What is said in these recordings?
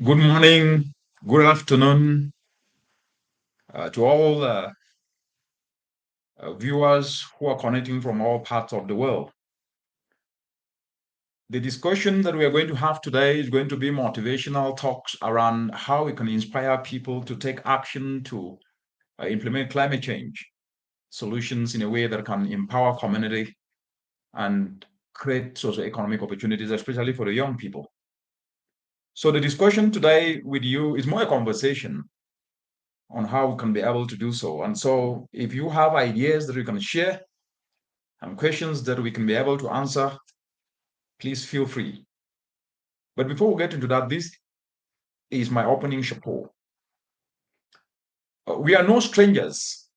Good morning, good afternoon to all viewers who are connecting from all parts of the world. The discussion that we are going to have today is going to be motivational talks around how we can inspire people to take action to implement climate change solutions in a way that can empower community and create socio-economic opportunities, especially for the young people. So the discussion today with you is more a conversation on how we can be able to do so. And so if you have ideas that you can share and questions that we can be able to answer, please feel free. But before we get into that, this is my opening chapeau. We are no strangers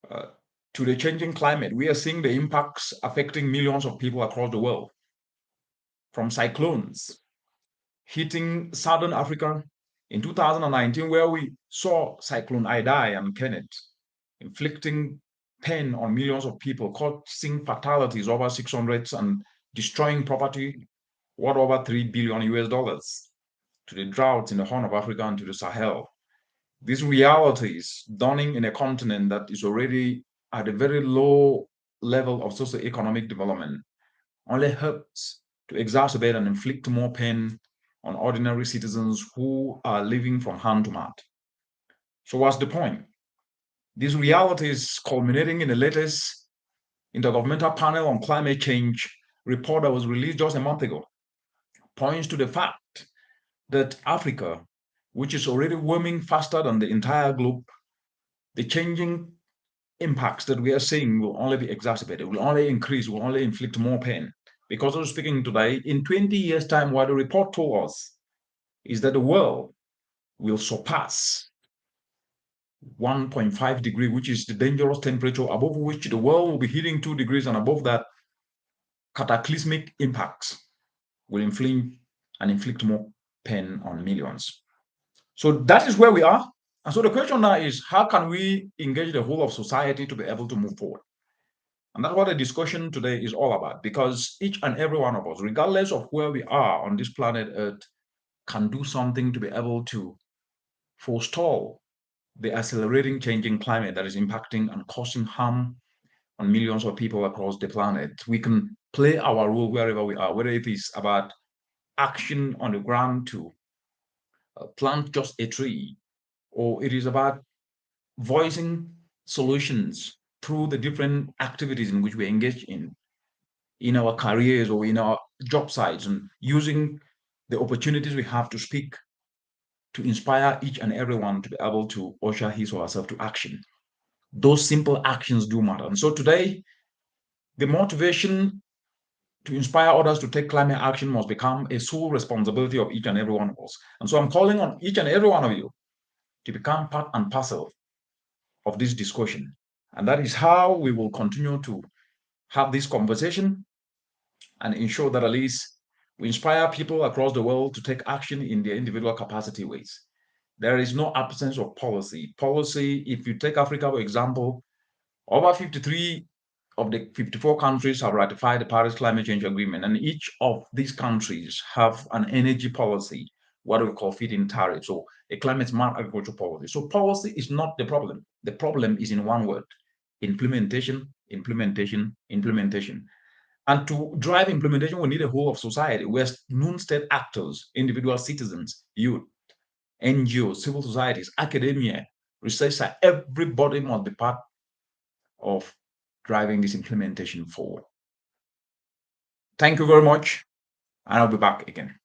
uh, to the changing climate. We are seeing the impacts affecting millions of people across the world, from cyclones hitting southern Africa in 2019, where we saw Cyclone Idai and Kenneth inflicting pain on millions of people, causing fatalities over 600 and destroying property worth over 3 billion US dollars, to the droughts in the Horn of Africa and to the Sahel. These realities dawning in a continent that is already at a very low level of socio-economic development only helps to exacerbate and inflict more pain on ordinary citizens who are living from hand to mouth. So what's the point? These realities culminating in the latest Intergovernmental Panel on Climate Change report that was released just a month ago points to the fact that Africa, which is already warming faster than the entire globe, the changing impacts that we are seeing will only be exacerbated, will only increase, will only inflict more pain. Because I was speaking today, in 20 years' time, what the report told us is that the world will surpass 1.5 degree, which is the dangerous temperature above which the world will be hitting 2 degrees, and above that, cataclysmic impacts will inflict more pain on millions. So that is where we are. And so the question now is, how can we engage the whole of society to be able to move forward? And that's what the discussion today is all about, because each and every one of us, regardless of where we are on this planet Earth, can do something to be able to forestall the accelerating changing climate that is impacting and causing harm on millions of people across the planet. We can play our role wherever we are, whether it is about action on the ground to plant just a tree, or it is about voicing solutions through the different activities in which we engage in our careers or in our job sites, and using the opportunities we have to speak to inspire each and everyone to be able to usher his or herself to action. Those simple actions do matter. And so today, the motivation to inspire others to take climate action must become a sole responsibility of each and every one of us. And so I'm calling on each and every one of you to become part and parcel of this discussion. And that is how we will continue to have this conversation and ensure that at least we inspire people across the world to take action in their individual capacity ways. There is no absence of policy. Policy, if you take Africa, for example, over 53 of the 54 countries have ratified the Paris Climate Change Agreement, and each of these countries have an energy policy, what we call feed-in tariff, so a climate-smart agriculture policy. So policy is not the problem. The problem is in one word: implementation, implementation, implementation. And to drive implementation, we need a whole of society where non-state actors, individual citizens, youth, NGOs, civil societies, academia, research, everybody must be part of driving this implementation forward. Thank you very much, and I'll be back again.